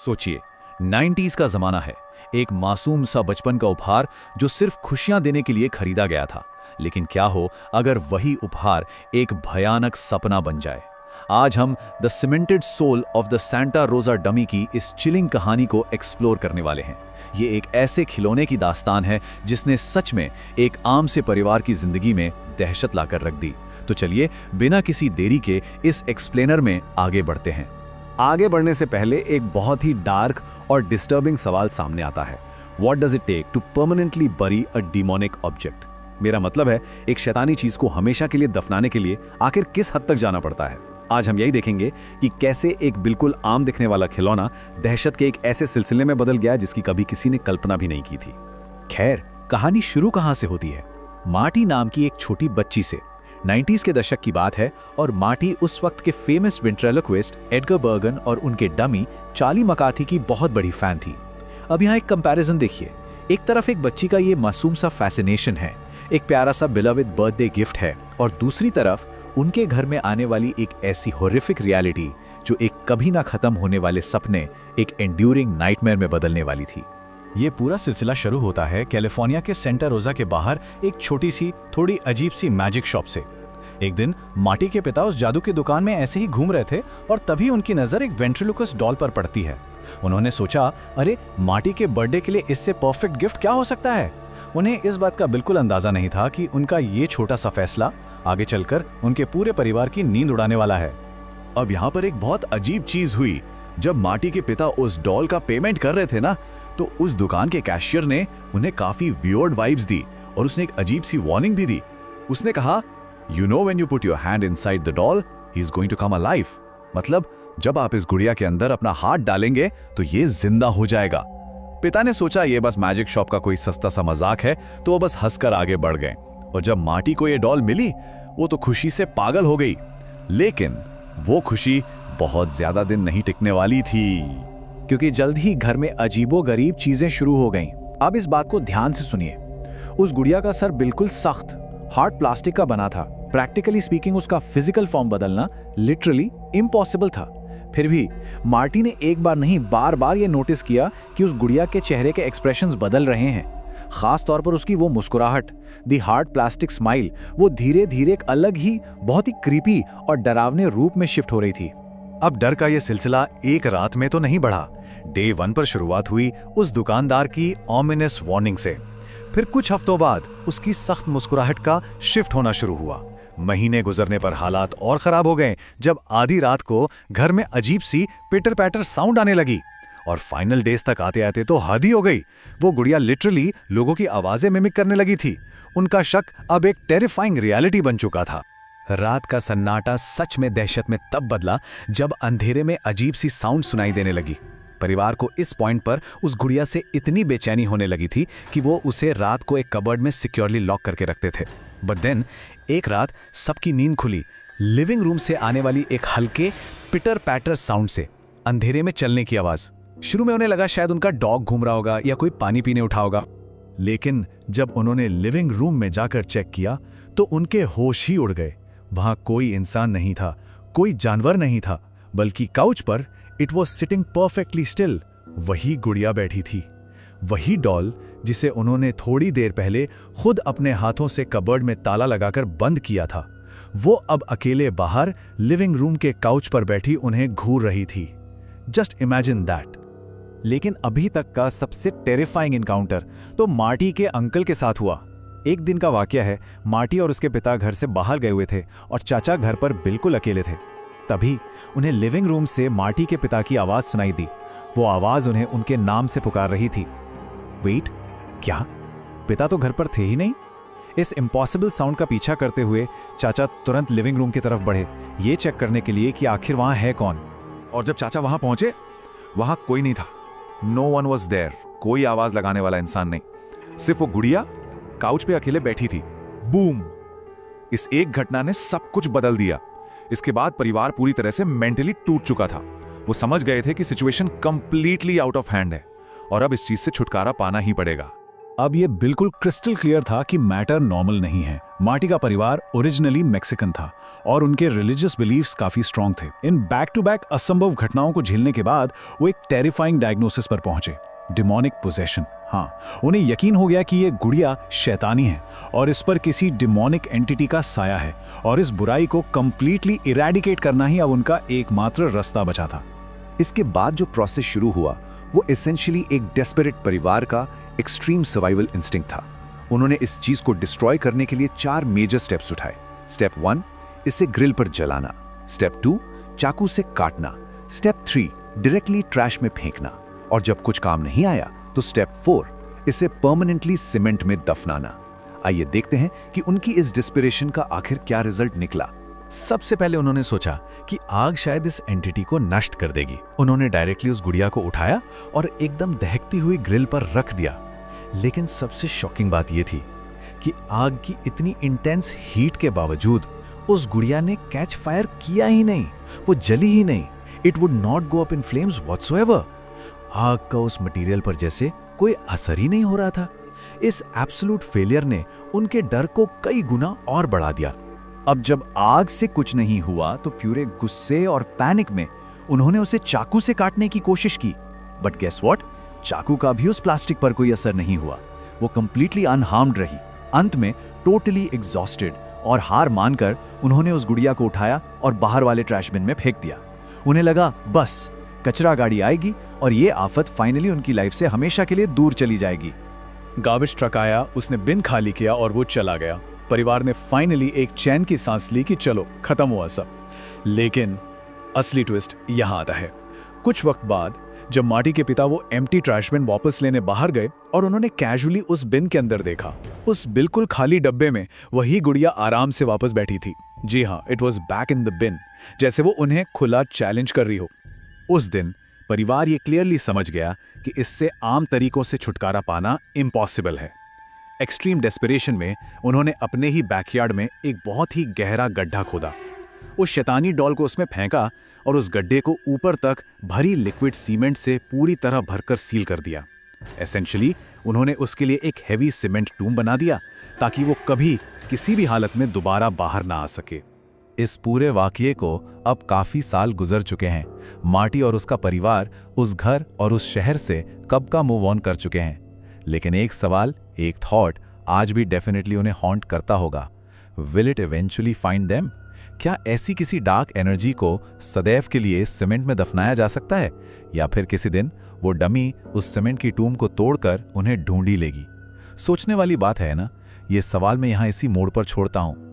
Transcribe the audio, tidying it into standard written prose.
सोचिए, 90s का जमाना है, एक मासूम सा बचपन का उपहार जो सिर्फ खुशियां देने के लिए खरीदा गया था। लेकिन क्या हो अगर वही उपहार एक भयानक सपना बन जाए। आज हम the cemented soul of the Santa Rosa dummy की इस चिलिंग कहानी को एक्सप्लोर करने वाले हैं। ये एक ऐसे खिलौने की दास्तान है जिसने सच में एक आम से परिवार की जिंदगी में दहशत लाकर रख दी। तो चलिए बिना किसी देरी के इस एक्सप्लेनर में आगे बढ़ते हैं। आगे बढ़ने से पहले एक बहुत ही डार्क और डिस्टर्बिंग सवाल सामने आता है। What does it take to permanently bury a demonic object? मेरा मतलब है, एक शैतानी चीज को हमेशा के लिए दफनाने के लिए आखिर किस हद तक जाना पड़ता है। आज हम यही देखेंगे कि कैसे एक बिल्कुल आम दिखने वाला खिलौना दहशत के एक ऐसे सिलसिले में बदल गया जिसकी कभी किसी ने कल्पना भी नहीं की थी। खैर, कहानी शुरू कहां से होती है? मार्टी नाम की एक छोटी बच्ची से। 90s के दशक की बात है और मार्टी उस वक्त के फेमस वेंट्रिलोक्विस्ट एडगर बर्गन और उनके डमी चार्ली मकार्थी की बहुत बड़ी फैन थी। अब यहाँ एक कंपैरिजन देखिए। एक तरफ एक बच्ची का ये मासूम सा फैसिनेशन है, एक प्यारा सा बिलवेड बर्थडे गिफ्ट है, और दूसरी तरफ उनके घर में आने वाली एक ऐसी हॉरिफिक रियलिटी जो एक कभी ना खत्म होने वाले सपने एक एंड्यूरिंग नाइटमेयर में बदलने वाली थी। ये पूरा सिलसिला शुरू होता है कैलिफोर्निया के सेंटा रोजा के बाहर एक छोटी सी थोड़ी अजीब सी मैजिक शॉप से। एक दिन मार्टी के पिता उस जादू की दुकान में ऐसे ही घूम रहे थे और तभी उनकी नजर एक वेंट्रिलोक्विस्ट डॉल पर पड़ती है। उन्होंने सोचा, अरे मार्टी के बर्थडे के लिए इससे परफेक्ट गिफ्ट क्या हो सकता है। उन्हें इस बात का बिल्कुल अंदाजा नहीं था कि उनका ये छोटा सा फैसला आगे चलकर उनके पूरे परिवार की नींद उड़ाने वाला है। अब यहाँ पर एक बहुत अजीब चीज हुई। जब मार्टी के पिता उस डॉल का पेमेंट कर रहे थे ना, तो उस दुकान के कैशियर ने उन्हें काफी वियर्ड वाइब्स दी और उसने एक अजीब सी वार्निंग भी दी। उसने कहा, You know when you put your hand inside the doll, he's going to come alive. मतलब जब आप इस गुड़िया के अंदर अपना हाथ डालेंगे तो ये जिंदा हो जाएगा। पिता ने सोचा ये बस मैजिक शॉप का कोई सस्ता सा मजाक है, तो वो बस हंसकर आगे बढ़ गए। और जब मार्टी को ये डॉल मिली, वो तो खुशी से पागल हो गई। लेकिन वो खुशी बहुत ज्यादा दिन नहीं टिकने वाली थी, क्योंकि जल्द ही घर में अजीबोगरीब चीजें शुरू हो गईं। अब इस बात को ध्यान से सुनिए। उस गुड़िया का सर बिल्कुल सख्त हार्ड प्लास्टिक का बना था। प्रैक्टिकली स्पीकिंग उसका फिजिकल फॉर्म बदलना लिटरली इम्पॉसिबल था। फिर भी मार्टी ने एक बार नहीं बार बार ये नोटिस किया कि उस गुड़िया के चेहरे के एक्सप्रेशंस बदल रहे हैं। खास तौर पर उसकी वो मुस्कुराहट, दी हार्ड प्लास्टिक स्माइल, वो धीरे धीरे एक अलग ही बहुत ही क्रीपी और डरावने रूप में शिफ्ट हो रही थी। अब डर का ये सिलसिला एक रात में तो नहीं बढ़ा। डे 1 पर शुरुआत हुई उस दुकानदार की ऑमिनस वार्निंग से। फिर कुछ हफ्तों बाद उसकी सख्त मुस्कुराहट का शिफ्ट होना शुरू हुआ। महीने गुजरने पर हालात और खराब हो गए जब आधी रात को घर में अजीब सी पिटर पैटर साउंड आने लगी। और फाइनल डेज तक आते आते तो हद ही हो गई। वो गुड़िया लिटरली लोगों की आवाजें मिमिक करने लगी थी। उनका शक अब एक टेरिफाइंग रियलिटी बन चुका था। रात का सन्नाटा सच में दहशत में तब बदला जब अंधेरे में अजीब सी साउंड सुनाई देने लगी। परिवार को इस पॉइंट पर उस गुड़िया से इतनी बेचैनी होने लगी थी कि वो उसे रात को एक कबर्ड में सिक्योरली लॉक करके रखते थे। बट देन एक रात सबकी नींद खुली लिविंग रूम से आने वाली एक हल्के पिटर पैटर साउंड से। अंधेरे में चलने की आवाज। शुरू में उन्हें लगा शायद उनका डॉग घूम रहा होगा या कोई पानी पीने उठा होगा, लेकिन जब उन्होंने लिविंग रूम में जाकर चेक किया तो उनके होश ही उड़ गए। वहां कोई इंसान नहीं था, कोई जानवर नहीं था, बल्कि काउच पर it was sitting perfectly still वही गुड़िया बैठी थी। वही डॉल जिसे उन्होंने थोड़ी देर पहले खुद अपने हाथों से कबर्ड में ताला लगाकर बंद किया था, वो अब अकेले बाहर लिविंग रूम के काउच पर बैठी उन्हें घूर रही थी। Just imagine that. लेकिन अभी तक का सबसे टेरिफाइंग इनकाउंटर तो मार्टी के अंकल के साथ हुआ। एक दिन का वाकया है। मार्टी और उसके पिता घर से बाहर गए हुए थे और चाचा घर पर बिल्कुल अकेले थे। तभी उन्हें लिविंग रूम से मार्टी के पिता की आवाज सुनाई दी। वो आवाज उन्हें उनके नाम से पुकार रही थी। वेट, क्या पिता तो घर पर थे ही नहीं? इस इम्पॉसिबल साउंड का पीछा करते हुए चाचा तुरंत लिविंग रूम की तरफ बढ़े, ये चेक करने के लिए कि आखिर वहां है कौन। और जब चाचा वहां पहुंचे, वहां कोई नहीं था। No one was there. कोई आवाज लगाने वाला इंसान नहीं। सिर्फ वो गुड़िया काउच पे अकेले बैठी थी। बूम! इस एक घटना ने सब कुछ बदल दिया। इसके बाद परिवार पूरी तरह से मेंटली टूट चुका था। वो समझ गए थे कि situation completely out of hand है और अब इस चीज से छुटकारा पाना ही पड़ेगा। अब ये बिल्कुल क्रिस्टल क्लियर था कि मैटर नॉर्मल नहीं है। मार्टी का परिवार ओरिजिनली मैक्सिकन था और उनके रिलीजियस बिलीफ्स काफी स्ट्रांग थे। इन बैक टू बैक असंभव घटनाओं को झेलने के बाद वो एक टेरिफाइंग डायग्नोसिस पर पहुंचे, डिमोनिक पोजेशन। हाँ, उन्हें यकीन हो गया कि ये गुड़िया शैतानी है और इस पर किसी डिमोनिक एंटिटी का साया है और इस बुराई को कंप्लीटली इरेडिकेट करना ही अब उनका एकमात्र रास्ता बचा था। इसके बाद जो प्रोसेस शुरू हुआ वो एसेंशियली एक डेस्परेट परिवार का एक्सट्रीम सर्वाइवल इंस्टिंक्ट था। उन्होंने इस चीज को डिस्ट्रॉय करने के लिए 4 मेजर स्टेप्स उठाए। स्टेप 1, इसे ग्रिल पर जलाना। स्टेप 2, चाकू से काटना। स्टेप 3, डायरेक्टली ट्रैश में फेंकना। और जब कुछ काम नहीं आया तो स्टेप 4, इसे परमानेंटली सीमेंट में दफनाना। आइए देखते हैं कि उनकी इस डिस्पिरेशन का आखिर क्या रिजल्ट निकला। सबसे पहले उन्होंने सोचा कि आग शायद इस एंटिटी को नष्ट कर देगी। उन्होंने डायरेक्टली उस गुड़िया को उठाया और एकदम दहकती हुई ग्रिल पर रख दिया। लेकिन सबसे शॉकिंग बात यह थी कि आग की इतनी इंटेंस हीट के बावजूद उस गुड़िया ने कैच फायर किया ही नहीं, वो जली ही नहीं। It would not go up in flames whatsoever. आग का उस मटेरियल पर जैसे कोई असर ही नहीं हो रहा था। इस एब्सोल्यूट फेलियर ने उनके डर को कई गुना और बढ़ा दिया। अब जब आग से कुछ नहीं हुआ तो प्यूरे गुस्से और पैनिक में उन्होंने उसे चाकू से काटने की कोशिश की। बट गेस व्हाट, चाकू का भी उस प्लास्टिक पर कोई असर नहीं हुआ। वो कंप्लीटली अनहार्म्ड रही। अंत में टोटली एग्जॉस्टेड और हार मानकर उन्होंने उस गुड़िया को उठाया और बाहर वाले ट्रैश बिन में फेंक दिया। उन्हें लगा बस कचरा गाड़ी आएगी और ये आफत फाइनली उनकी लाइफ से हमेशा के लिए दूर चली जाएगी। गार्बेज ट्रक आया, उसने बिन खाली किया और वो चला गया। परिवार ने फाइनली एक चैन की सांस ली कि चलो खत्म हुआ सब। लेकिन असली ट्विस्ट यहां आता है। कुछ वक्त बाद जब मार्टी के पिता वो एम्प्टी ट्रैश बिन वापस लेने बाहर गए और उन्होंने कैजुअली उस बिन के अंदर देखा, उस बिल्कुल खाली डब्बे में वही गुड़िया आराम से वापस बैठी थी। जी हाँ, it was back in the bin, जैसे वो उन्हें खुला चैलेंज कर रही हो। उस दिन परिवार ये क्लियरली समझ गया कि इससे आम तरीकों से छुटकारा पाना इम्पॉसिबल है। एक्सट्रीम डेस्पिरेशन में उन्होंने अपने ही बैकयार्ड में एक बहुत ही गहरा गड्ढा खोदा, उस शैतानी डॉल को उसमें फेंका और उस गड्ढे को ऊपर तक भरी लिक्विड सीमेंट से पूरी तरह भरकर सील कर दिया। एसेंशियली उन्होंने उसके लिए एक हेवी सीमेंट टूम बना दिया ताकि वो कभी किसी भी हालत में दोबारा बाहर ना आ सके। इस पूरे वाकये को अब काफी साल गुजर चुके हैं। मार्टी और उसका परिवार उस घर और उस शहर से कब का मूव ऑन कर चुके हैं। लेकिन एक सवाल, एक थॉट आज भी डेफिनेटली उन्हें हॉन्ट करता होगा। Will it eventually find them? क्या ऐसी किसी डार्क एनर्जी को सदैव के लिए सीमेंट में दफनाया जा सकता है, या फिर किसी दिन वो डमी उस सीमेंट की टूम को तोड़कर उन्हें ढूंढ ही लेगी? सोचने वाली बात है ना। ये सवाल मैं यहाँ इसी मोड़ पर छोड़ता हूँ।